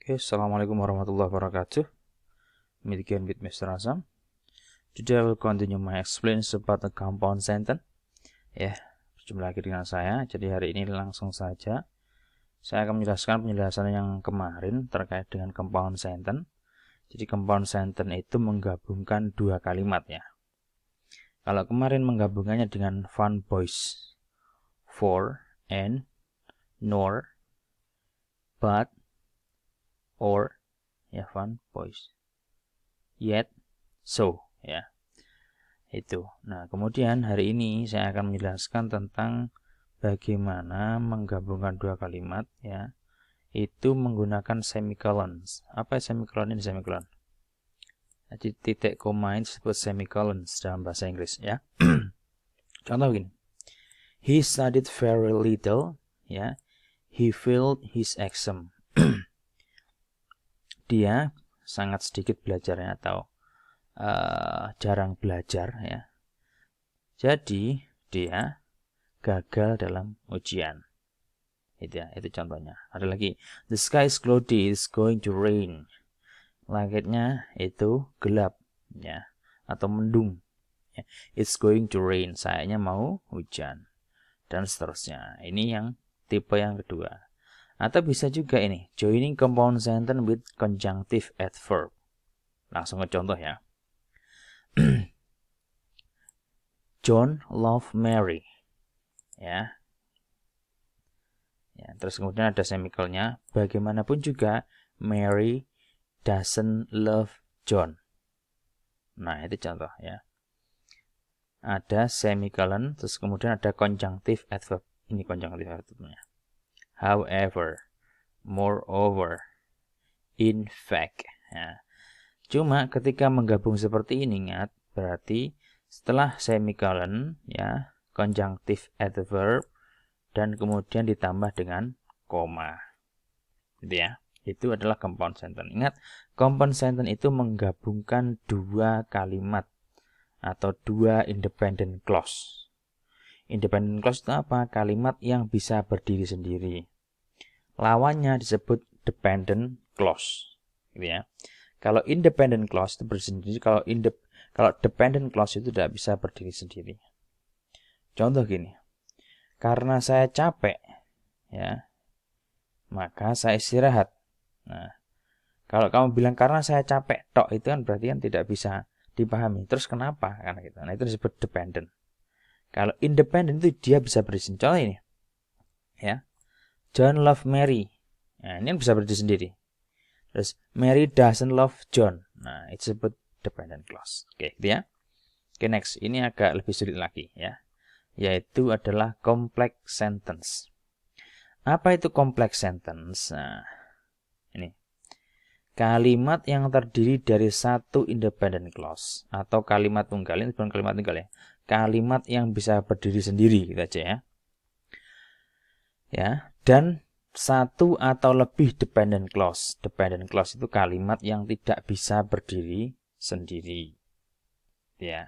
Okay, Assalamualaikum warahmatullahi wabarakatuh. Meet again with Mr. Azam. Today I will continue my explanation about the compound sentence. Ya, berjumpa lagi dengan saya. Jadi hari ini langsung saja saya akan menjelaskan penjelasan yang kemarin terkait dengan compound sentence. Jadi compound sentence itu menggabungkan dua kalimat ya. Kalau kemarin menggabungkannya dengan fun boys, for, and, nor, but, or, ya fun boys, yet, so ya itu. Nah kemudian hari ini saya akan menjelaskan tentang bagaimana menggabungkan dua kalimat ya, itu menggunakan semicolons. Apa semicolon ini? Semicolon, jadi titik koma ini disebut semicolons dalam bahasa Inggris ya. Contoh begini, he studied very little ya, he failed his exam. Dia sangat sedikit belajarnya atau jarang belajar ya, jadi dia gagal dalam ujian. Itu ya, itu contohnya. Ada lagi, the sky is cloudy, it's going to rain. Langitnya itu gelap ya, atau mendung ya. It's going to rain, sayanya mau hujan, dan seterusnya. Ini yang tipe yang kedua. Atau bisa juga ini, joining compound sentence with conjunctive adverb. Langsung ke contoh ya. John love Mary ya. Ya, terus kemudian ada semicolonnya. Bagaimanapun juga Mary doesn't love John. Nah itu contoh ya. Ada semicolon, terus kemudian ada conjunctive adverb. Ini conjunctive adverbnya. However, moreover, in fact ya. Cuma ketika menggabung seperti ini, ingat berarti setelah semicolon ya, conjunctive adverb, dan kemudian ditambah dengan koma gitu ya. Itu adalah compound sentence. Ingat, compound sentence itu menggabungkan dua kalimat atau dua independent clause. Independent clause itu apa? Kalimat yang bisa berdiri sendiri. Lawannya disebut dependent clause gitu ya. Kalau independent clause itu berdiri sendiri, kalau dependent clause itu tidak bisa berdiri sendiri. Contoh gini, karena saya capek ya, maka saya istirahat. Nah, kalau kamu bilang karena saya capek tok, itu kan berarti kan tidak bisa dipahami. Terus kenapa? Karena gitu. Nah, itu disebut dependent. Kalau independent itu dia bisa berdiri sendiri. Contoh ini ya, John love Mary. Nah, ini kan bisa berdiri sendiri. Terus Mary doesn't love John. Nah, itu disebut dependent clause. Oke, gitu ya. Oke, next. Ini agak lebih sulit lagi ya, yaitu adalah complex sentence. Apa itu complex sentence? Nah, ini kalimat yang terdiri dari satu independent clause atau kalimat tunggal. Ini bukan kalimat tunggal ya, kalimat yang bisa berdiri sendiri gitu aja ya. Ya, dan satu atau lebih dependent clause. Dependent clause itu kalimat yang tidak bisa berdiri sendiri. Ya.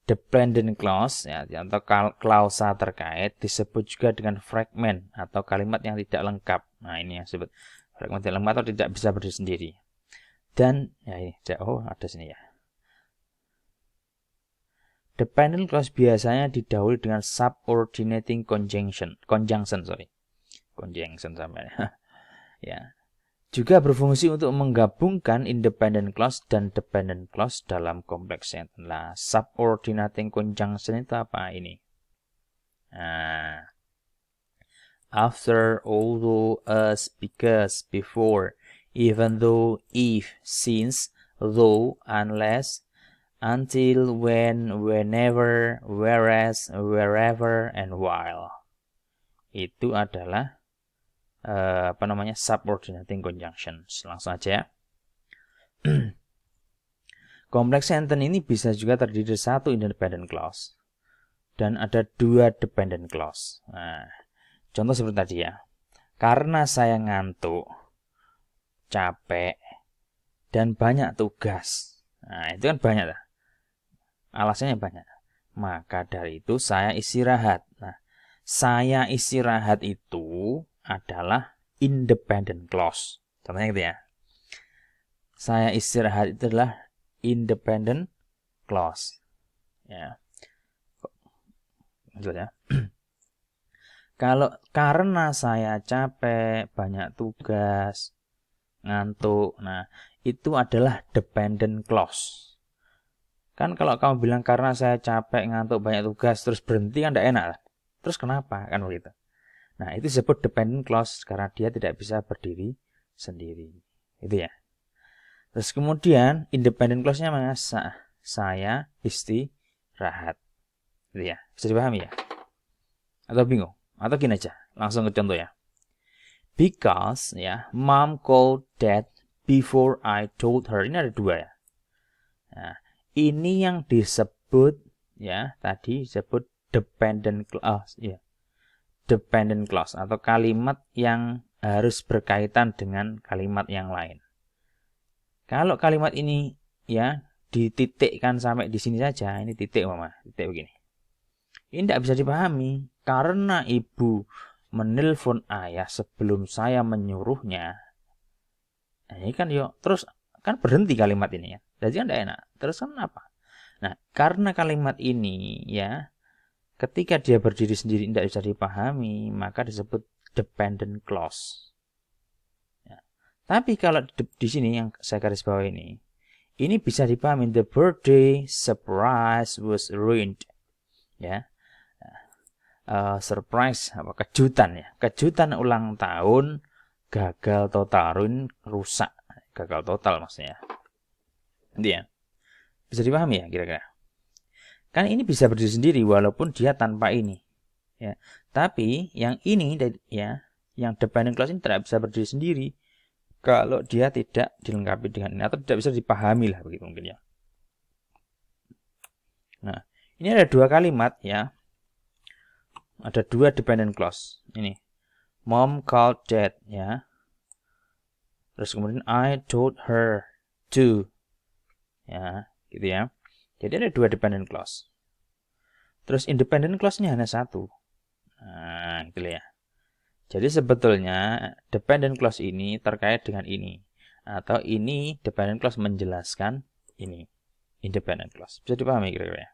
Dependent clause ya, atau klausa terkait disebut juga dengan fragment atau kalimat yang tidak lengkap. Nah, ini yang disebut fragment tidak lengkap atau tidak bisa berdiri sendiri. Dan ya ini, ada sini ya. Dependent clause biasanya didahului dengan subordinating conjunction sampai ya. Juga berfungsi untuk menggabungkan independent clause dan dependent clause dalam complex sentence. Nah, subordinating conjunction itu apa ini? Nah, after, although, as, because, before, even though, if, since, though, unless, until, when, whenever, whereas, wherever, and while. Itu adalah subordinating conjunctions. Langsung aja ya. Complex sentence ini bisa juga terdiri dari satu independent clause dan ada dua dependent clause. Nah, contoh seperti tadi ya. Karena saya ngantuk, capek, dan banyak tugas. Nah, itu kan banyak lah. Alasannya banyak. Maka dari itu saya istirahat. Nah, saya istirahat itu adalah independent clause Contohnya gitu ya. Saya istirahat itu adalah independent clause. Ya. Lanjut ya. Kalau karena saya capek, banyak tugas, ngantuk, nah itu adalah dependent clause. Kan kalau kamu bilang karena saya capek, ngantuk, banyak tugas, terus berhenti kan tidak enak. Terus kenapa? Kan begitu. Nah itu disebut dependent clause karena dia tidak bisa berdiri sendiri. Itu ya. Terus kemudian independent clause-nya mana? Saya istirahat. Gitu ya. Bisa dipahami ya? Atau bingung? Atau gini aja. Langsung ke contoh ya. Because ya, mom called dad before I told her. Ini ada dua ya. Nah, ini yang disebut ya, tadi disebut dependent clause ya. Dependent clause atau kalimat yang harus berkaitan dengan kalimat yang lain. Kalau kalimat ini ya dititikkan sampai di sini saja, ini titik mama, titik begini. Ini tidak bisa dipahami karena ibu menelpon ayah sebelum saya menyuruhnya. Nah, ini kan yuk, terus kan berhenti kalimat ini ya. Jadi kan tidak enak. Terus kan apa? Nah, karena kalimat ini ya ketika dia berdiri sendiri tidak bisa dipahami, maka disebut dependent clause. Tapi kalau di sini yang saya garis bawah ini bisa dipahami. The birthday surprise was ruined. Ya, surprise apa kejutan ya? Kejutan ulang tahun gagal total, rusak, gagal total maksudnya. Dia bisa dipahami ya kira-kira. Kan ini bisa berdiri sendiri walaupun dia tanpa ini. Ya, tapi yang ini ya, yang dependent clause ini tidak bisa berdiri sendiri kalau dia tidak dilengkapi dengan ini atau tidak bisa dipahami lah begitu mungkin ya. Nah, ini ada dua kalimat ya. Ada dua dependent clause. Ini. Mom called dad ya. Terus kemudian I told her to. Ya, gitu ya. Jadi ada dua dependent clause. Terus independent clause-nya hanya satu. Nah, gitu ya. Jadi sebetulnya dependent clause ini terkait dengan ini. Atau ini dependent clause menjelaskan ini. Independent clause. Bisa dipahami kira-kira ya?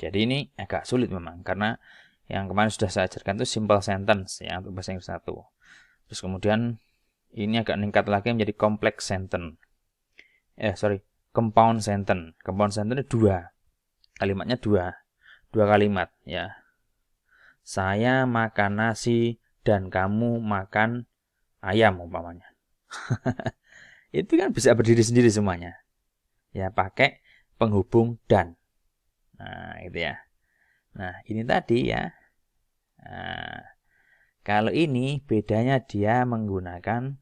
Jadi ini agak sulit memang. Karena yang kemarin sudah saya ajarkan itu simple sentence ya. Untuk bahasa Inggris 1. Terus kemudian ini agak meningkat lagi menjadi complex sentence. Compound sentence. Compound sentence itu dua. Kalimatnya dua. Dua kalimat ya. Saya makan nasi dan kamu makan ayam umpamanya. Itu kan bisa berdiri sendiri semuanya. Ya, pakai penghubung dan. Nah, itu ya. Nah, ini tadi ya. Nah, kalau ini bedanya dia menggunakan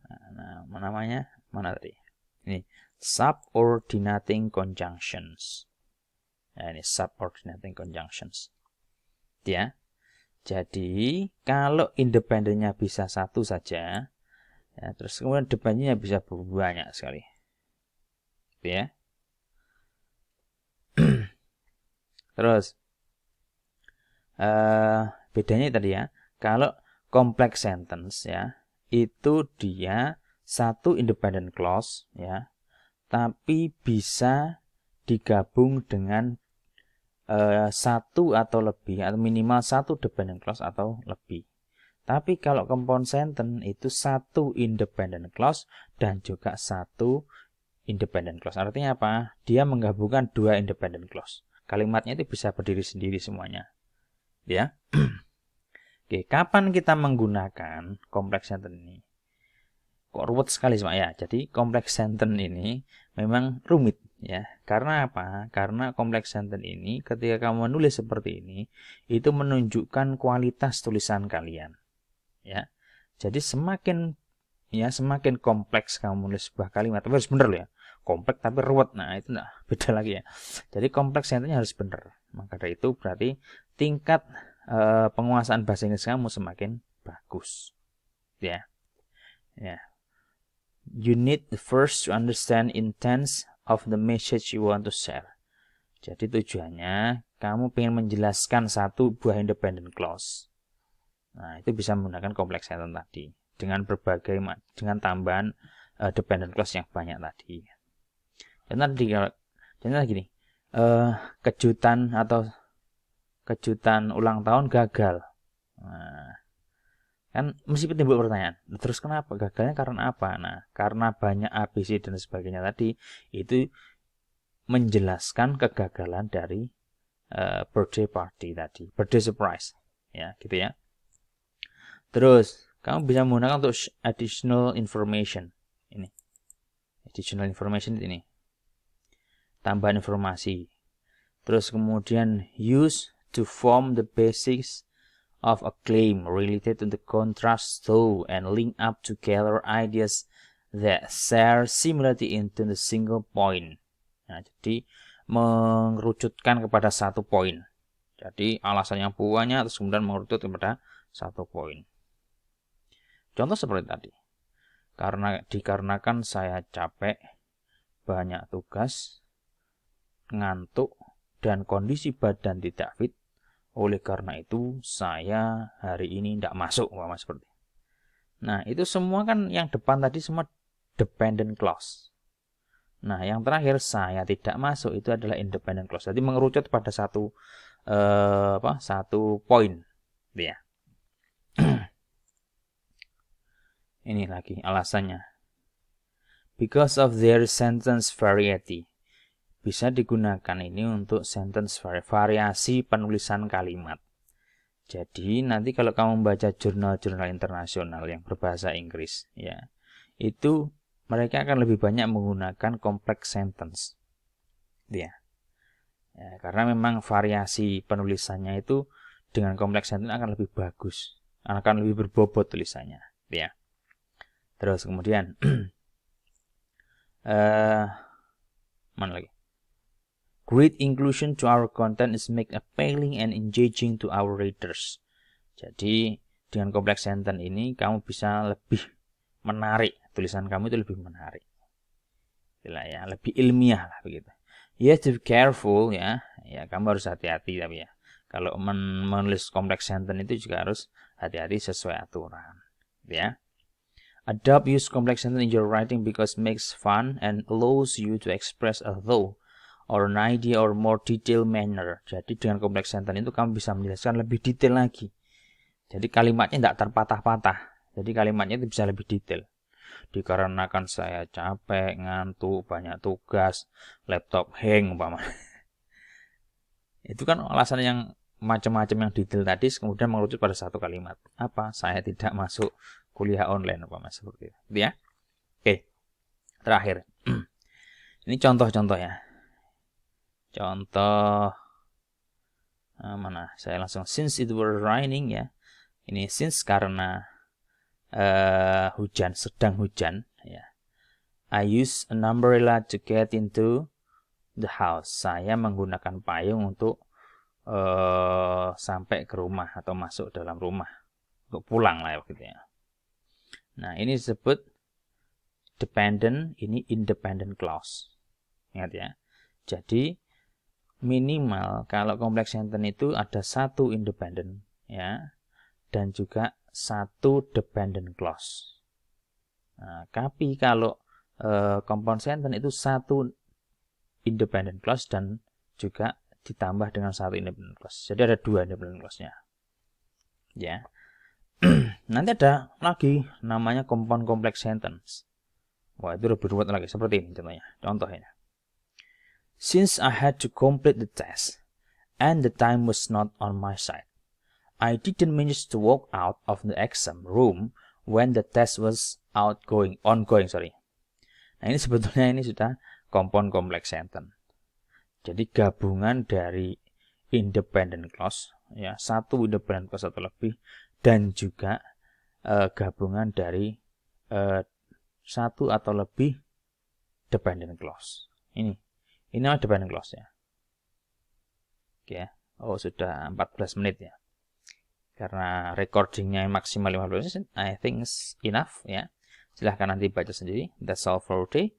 mana tadi? Ini subordinating conjunctions. Nah, ini subordinating conjunctions. Ya. Jadi, kalau independennya bisa satu saja, ya, terus kemudian depannya bisa banyak sekali. Ya. Terus, bedanya tadi ya, kalau complex sentence ya, itu dia satu independent clause ya, tapi bisa digabung dengan satu atau lebih atau minimal satu dependent clause atau lebih. Tapi kalau compound sentence itu satu independent clause dan juga satu independent clause. Artinya apa? Dia menggabungkan dua independent clause. Kalimatnya itu bisa berdiri sendiri semuanya. Ya. Oke, kapan kita menggunakan complex sentence ini? Kok ruwet sekali semua ya. Jadi complex sentence ini memang rumit ya. Karena apa? Karena complex sentence ini ketika kamu menulis seperti ini itu menunjukkan kualitas tulisan kalian. Ya. Jadi semakin kompleks kamu menulis sebuah kalimat, tapi harus benar loh ya. Kompleks tapi ruwet. Nah, itu beda lagi ya. Jadi kompleks sentence-nya harus benar. Maka dari itu berarti tingkat penguasaan bahasa Inggris kamu semakin bagus. Ya. Ya. You need first to understand intent of the message you want to share. Jadi tujuannya kamu ingin menjelaskan satu buah independent clause. Nah, itu bisa menggunakan complex sentence tadi. dengan tambahan dependent clause yang banyak tadi. Contoh gini, kejutan ulang tahun gagal. Nah, kan mesti timbul pertanyaan, terus kenapa gagalnya, karena apa? Nah, karena banyak ABC dan sebagainya tadi, itu menjelaskan kegagalan dari birthday party tadi, birthday surprise, ya gitu ya. Terus kamu bisa menggunakan untuk additional information ini, tambahan informasi. Terus kemudian use to form the basics of a claim related to the contrast to and link up together ideas that share similarity into the single point. Nah, jadi mengerucutkan kepada satu poin. Jadi alasan yang banyak terus kemudian mengerucut kepada satu poin. Contoh seperti tadi. Dikarenakan saya capek, banyak tugas, ngantuk, dan kondisi badan tidak fit, oleh karena itu saya hari ini tidak masuk, seperti. Nah, itu semua kan yang depan tadi semua dependent clause. Nah, yang terakhir saya tidak masuk itu adalah independent clause. Jadi mengerucut pada satu poin, ya. Ini lagi alasannya. Because of their sentence variety. Bisa digunakan ini untuk sentence variasi penulisan kalimat. Jadi nanti kalau kamu membaca jurnal-jurnal internasional yang berbahasa Inggris, ya, itu mereka akan lebih banyak menggunakan complex sentence, ya, karena memang variasi penulisannya itu dengan complex sentence akan lebih bagus, akan lebih berbobot tulisannya, ya. Terus kemudian mana lagi? Great inclusion to our content is make appealing and engaging to our readers. Jadi dengan complex sentence ini kamu bisa lebih menarik, tulisan kamu itu lebih menarik, ya, lebih ilmiah lah begitu. You have to be careful, ya, kamu harus hati-hati, tapi ya kalau menulis complex sentence itu juga harus hati-hati sesuai aturan, ya. Adopt use complex sentence in your writing because it makes fun and allows you to express a thought or an idea or more detailed manner. Jadi dengan complex sentence itu kamu bisa menjelaskan lebih detail lagi. Jadi kalimatnya tidak terpatah-patah. Jadi kalimatnya itu bisa lebih detail. Dikarenakan saya capek, ngantuk, banyak tugas, laptop hang umpamanya. Itu kan alasan yang macam-macam yang detail tadi kemudian mengerucut pada satu kalimat. Apa? Saya tidak masuk kuliah online umpamanya seperti itu, ya. Oke. Terakhir. Ini contoh-contoh ya. Contoh mana? Saya langsung since it were raining, ya. Ini since karena sedang hujan, ya. I use an umbrella to get into the house. Saya menggunakan payung untuk sampai ke rumah atau masuk dalam rumah, untuk pulang lah gitu ya. Nah, ini disebut dependent, ini independent clause. Ingat ya. Jadi minimal kalau complex sentence itu ada satu independent, ya, dan juga satu dependent clause. Nah, tapi kalau compound sentence itu satu independent clause dan juga ditambah dengan satu independent clause. Jadi ada dua independent clause-nya. Ya. Nanti ada lagi namanya compound complex sentence. Wah, itu lebih ruwet lagi. Seperti ini contohnya. Contohnya. Since I had to complete the test and the time was not on my side, I didn't manage to walk out of the exam room when the test was ongoing. Nah, ini sebetulnya ini sudah compound complex sentence. Jadi gabungan dari independent clause, ya, satu independent clause atau lebih, dan juga gabungan dari satu atau lebih dependent clause. Ini dependent clause ya. Oke, oh sudah 14 menit ya. Karena recordingnya maksimal 15 menit, I think it's enough ya. Silahkan nanti baca sendiri. That's all for today.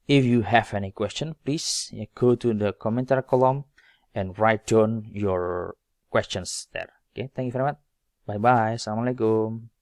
If you have any question, please go to the commentary column and write down your questions there. Okay, thank you very much. Bye bye. Assalamualaikum.